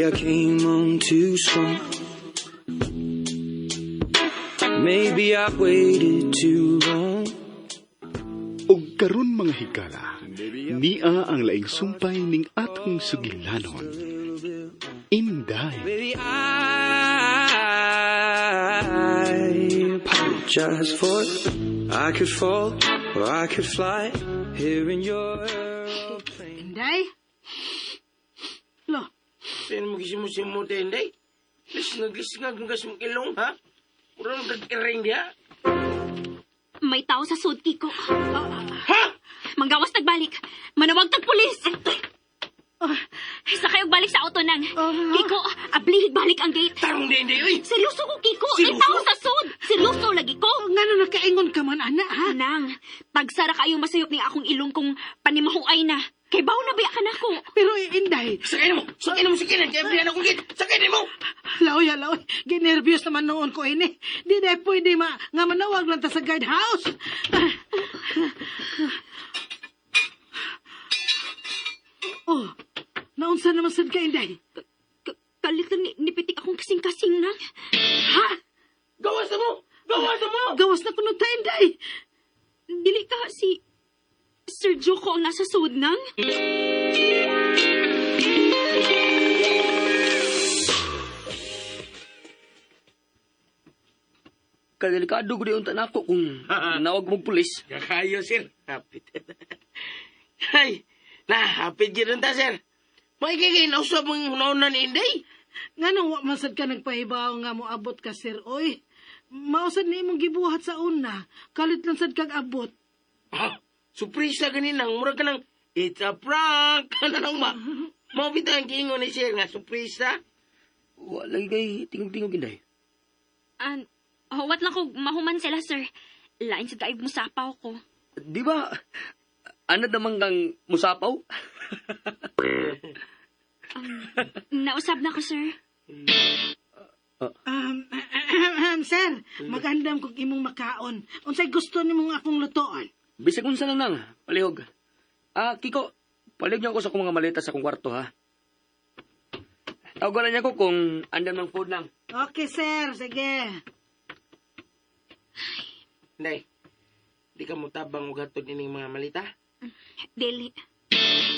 I came on too strong. Maybe I waited too long. Og karon mga higala, niya ang laing sumpay ning atong sugilanon. Inday. Baby, I apologize for it. I could fall or I could fly here in your airplane. Inday? Lo, Saan mo gising mo, Tenday? Lisngag ng gas mong ilong, ha? Urang nagkiring dia. May tao sa sud, Kiko. Ha? Manggawas nagbalik. Manawag tag pulis. Isa kayong balik sa auto nang. Kiko, ablihig balik ang gate. Tarong Tenday, uy! Seryoso ko, Kiko. May Seryoso? tao sa sud. Seryoso lagi ko. nga na nakaingon ka man, ana, ha? Nang, tagsara kayong masayop ni akong ilong kung panimahuay na. Kay baw na biya ka na ko. Pero Inday, Sakay mo! Sakay mo! Kaya biyan akong git! Sakay mo! laoy, ginervyos naman noon ko ini. Di na pwede nga manawag lang ta sa guardhouse. Oh, naunsa naman sad ka, Inday? Kalit lang nipitik akong kasing-kasing nang. Ha? Gawas na mo! Gawas na mo! Gawas na kuno ta, Inday. Dili ka si Sir Joko ang nasa sud nang. Kadelikado ko di unta na ako kung nawag mong pulis. Kakayo, sir. Hapit. Ay, hapit gano'n ta, sir. Maikigay na usap mong naunan ni Inday. Nga nung masad ka nagpahibaw nga mo abot ka, sir, oy. Mausad na imong gibuhat sa una. Kalit lang sad kag abot. Ha? Surpresa ganinang. Murag ka ng, it's a prank. Ano nang Mabita ang kiingon ni sir nga, surpresa. Wala kay tingog-tingog inday. Huwat lang ko mahuman sila, sir. Lain sa kaib mo sapaw ko. Di ba, ano naman kang musapaw? Nausab na ko, sir. Sir, magandam kog imong makaon. Unsay gusto nimong akong lutoon? Bisag unsa lang nang, palihog. Kiko, palihog niyo ako sa kong mga maleta sa kong kwarto, ha? Tawagan niya ko kung andan ng food lang. Okay, sir. Sige. Inday, di ka mo tabang o gatod ining mga malita? Dili.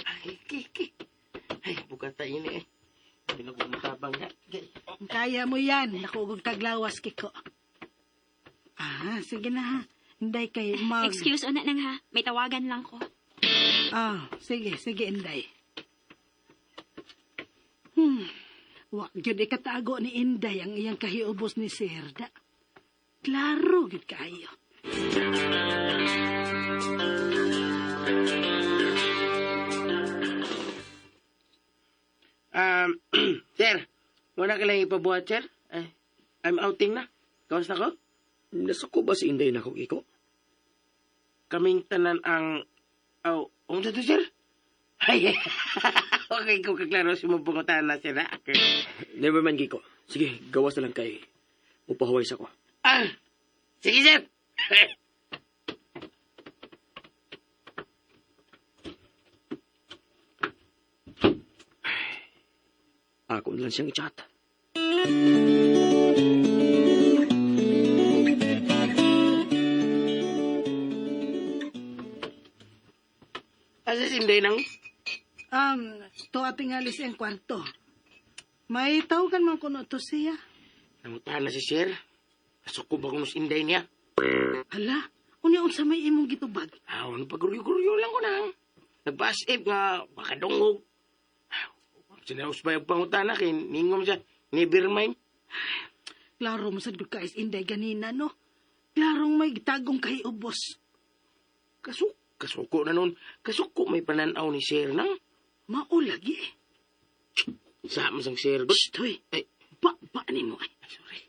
Ay, kiki. Ay, bukata ini eh. Hindi na ko matabang nga. Kaya mo yan. Nakugog taglawas, Kiko. Sige na ha. Inday kay mag... Excuse una nang ha. May tawagan lang ko. Sige, Inday. Wag yun ikatago ni Inday ang iyang kahiubos ni Serda. Klaro, gud kayo. Sir, wala ka lang ipabuhat, sir? I'm outing na. Kawas na ko? Nasuko ba si Inday na ko, Kiko? Kaming tanan ang... Unsa to, sir? Ay, okay ko kaklaro si mabukutan na, sir, ha? Never mind, Kiko. Sige, gawas na lang kay upahuway sa ko. Sige, sir. Ako na lang siyang i-chat. Asa si Inday nang? To ating alis ang kwarto. May tawagan man kuno to siya. Namutahan na si sir. Nasuko ba kung si Inday niya? Hala, unya-unsa may imong gitubag. Ano paguryo-guryo lang ko nang. Nagpa-asip nga, makadungog. Sinaus ba yung pangutana kay ningom siya, never mind. Klaro mo sad gud ka is Inday ganina, no? Klarong may gitagong kay ubos. Kasuko na nun. Kasuko may pananaw ni sir nang. Maulagi. Sama sang sir. Shh, hoy. Ay, Ba ni mo ay. sorry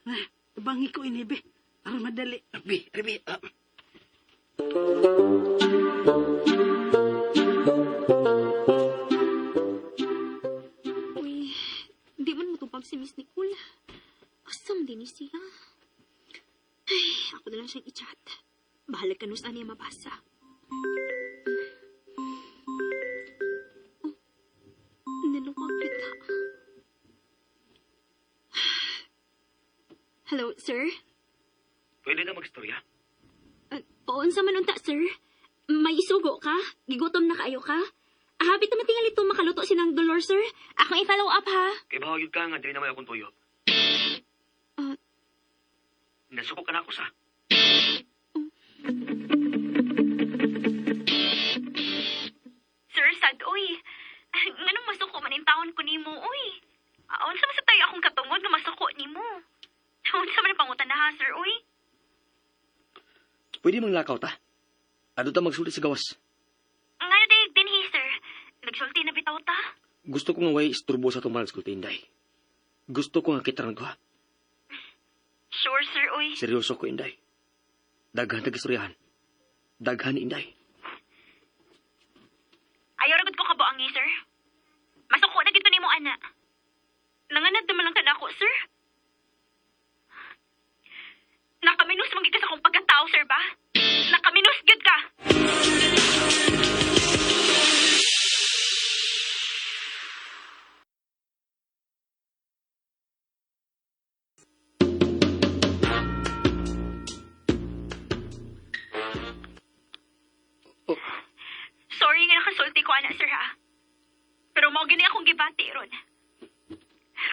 na. Tabangi ko inibe. Aron madali. Abi. Uy, di man matupag si Miss Nicole. Asam din ni siya. Ay, ako na lang siyang i-chat. Bahala ka nung saan niya mabasa. Oh, nalukag kita. Hello, sir? Pwede ka magstorya? Unsa man unta, sir? May isugo ka? Gigutom na kaayo ka? Habit naman tingali ito makaluto sinang Dolor, sir. Akong i-follow up, ha? Kay bahagid ka nga, dili naman akong tuyo. Ah. Nasuko ka na ako sa. Sir, sad, uy. Nganong masuko man in taon ko nimo, uy. Unsa man sa tayo akong katungod nga masuko nimo? Unsa man ang pangutan na, ha, sir, uy? Pwede mang lakaw ta. Ano ta magsulit sa gawas? Nga na dayag din, sir. Nagsulti na bitaw ta. Gusto ko nga way isturbo sa tumal sa Inday. Gusto ko nga kitaran ko ha. Sure, sir, uy. Seryoso ko, Inday. Daghan tagistoryahan. Daghan, Inday. Ayaw ragod ko kabuangi, sir. Masuko na gito nimo, ana. Nanganad naman lang ka na ako, sir. Nakaminus manggid ka sa akong pagkatao, sir, ba? Nakaminus gid ka. Sorry nga nakasulti ko, ana, sir, ha? Pero mao gini akong gibati ron.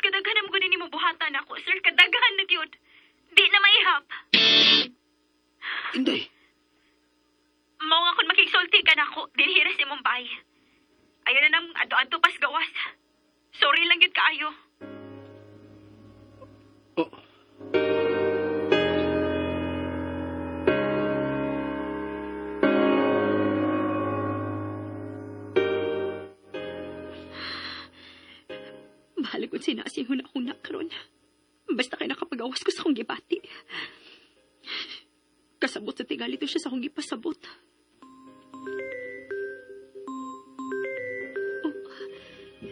Kadaghan mo gani mo buhatan ako, sir. Kadaghan na gyud. Di na maihap. Inday, Mao nga kun makigsulti ka nako, dinhira si Mumbai. Ayaw na nang ado-ado pas gawas. Sorry lang gyud kaayo. oh, Bahala kung sinasingon akong nakaroon. Basta kay nakapagawas ko sa akong gibati. Kasabot sa tigali to siya sa akong gipasabot. Oh,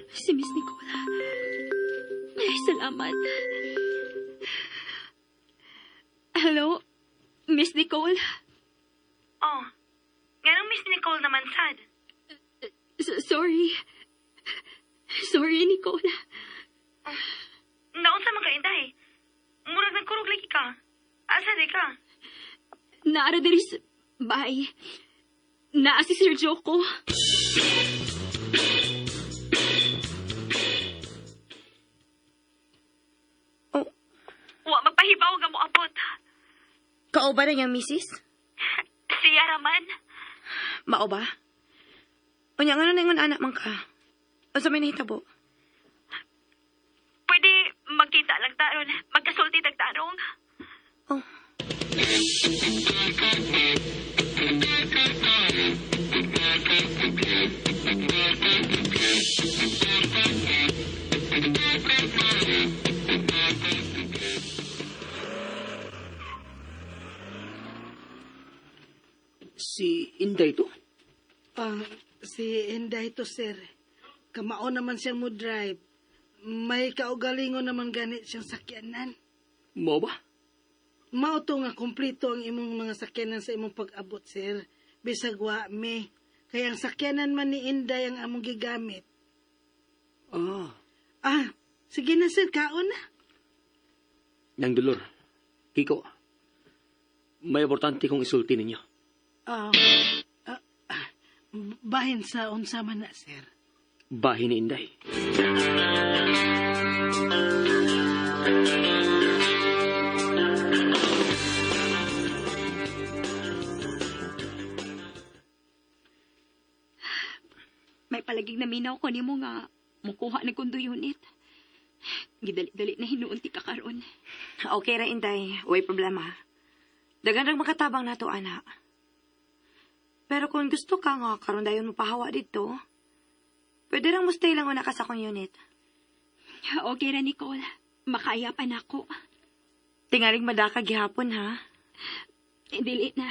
si Miss Nicola. Ay, salamat. Hello, Miss Nicole? Oh, ganang Miss Nicole naman, sad. Sorry. Sorry, Nicola. Naunsa man ka, Inday? Murag nagkurog lagi ka. Asa di ka? Naara diri sa bahay. Naa si Sir Joko. Oh, Wa magpahibaw nga mo abot. kao ba na niyang misis? Siya raman. Mao ba? O niya nga na ingon anak man ka. O sa may nahitabo? Pwede magkita lang taron. Magkasulti tagtarong. Oh. si Inday to? Si Inday to, sir. Kamao naman siya mo drive. May kaugalingon naman ganit siyang sakyanan. Mo ba? Mao to nga kumpleto ang imong mga sakyanan sa imong pag-abot, sir. Bisag wa me. Kaya ang sakyanan man ni Inday ang among gigamit. Sige na, sir. Kaon na. Nang Dolor, Kiko, may importante kong isulti ninyo. Bahin sa unsa man na, sir. Bahin ni Inday. May palaging naminaw ko nimo nga mukuha na kundo unit. Gidali-dali na hinuunti ka karon. Okay ra, Inday. Way problema. Dagan rang makatabang na to, anak. Pero kung gusto ka nga, karon dayon mo pahawa dito, pwede rang mustay lang una ka sa akong unit. Okay ra, Nicole. Makaya pa na ako. Tingaling madaka gihapon, ha? Dili na.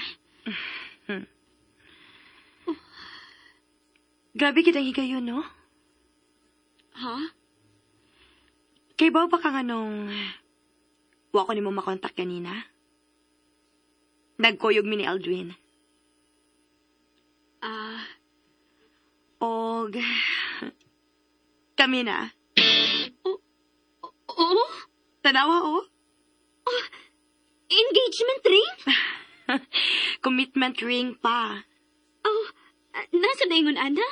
Grabe kitang higayon, no? Ha? Kay ba ka nga nung wako ni mo makontak kanina? Nagkoyog mi ni Aldwin. Og kami na. Oo? Tanawa, oh. Engagement ring? Commitment ring pa. Oh, nasa na ingon, ana?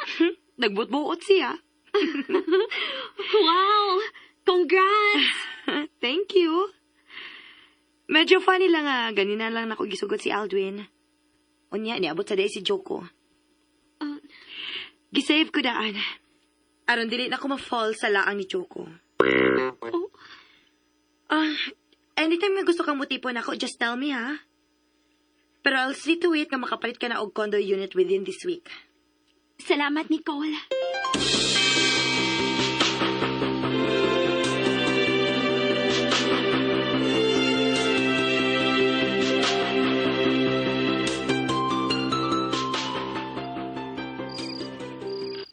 Nagbutbuot siya. Wow! Congrats! Thank you. Medyo funny lang ganina lang nako gisugot si Aldwin. Unya, niabot sa day si Joko. Gisave ko daan. Aron dili na ko ma-fall sa laang ni Joko. Anytime nga gusto kang mutipon ako, just tell me, ha? Pero I'll see to it nga makapalit ka na og condo unit within this week. Salamat, Nicole.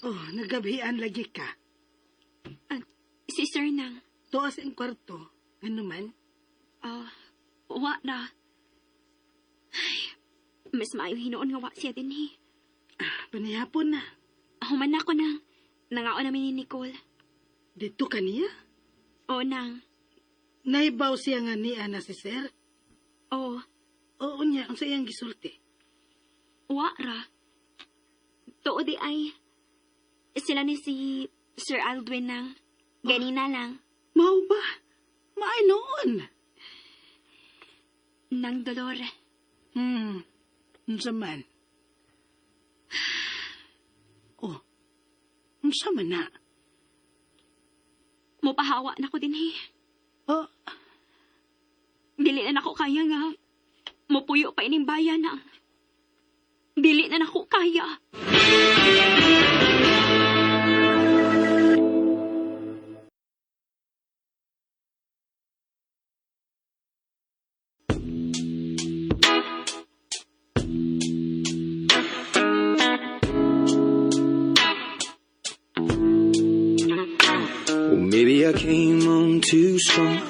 Oh, nagabihan lagi ka. Si Sir Nang. Tuas ang kwarto. Ano man? Wa na. Ay, mas maayo hinoon nga wa siya din eh. Panihapon na. Human na ko nang. Nangaon namin ni Nicole. Dito ka niya? O nang. Naibaw siya nga niya na si Sir? O, Oo niya, ang sayang gisulti. wa ra. Tuod di ay. Sila ni si Sir Aldwin nang. Ganina lang. Mau ba? Maay noon. Nang dolor. Unsa man? Oh, unsa man na? Mupahawa na ko din eh. Oh, Dili na nako kaya nga. Mupuyo pa ining bayan na. Dili na nako kaya. Well, maybe I came on too strong.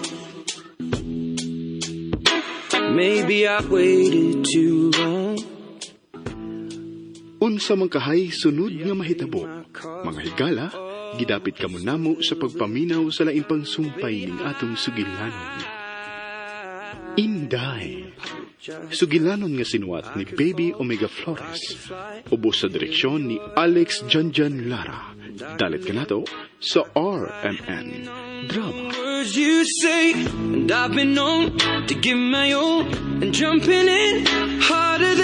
Maybe I waited too long. Unsa man kahay sunod nga mahitabo. Mga higala, gidapit kamo namo sa pagpaminaw sa laing pangsumpay ning atong sugilanon. Inday. Sugilanon nga sinuwat ni Baby Omega Flores. Ubos sa direksyon ni Alex Janjan Lara. Dalit ka nato sa RMN Drama. Words you say, and I've been known to give my all and jumping in harder than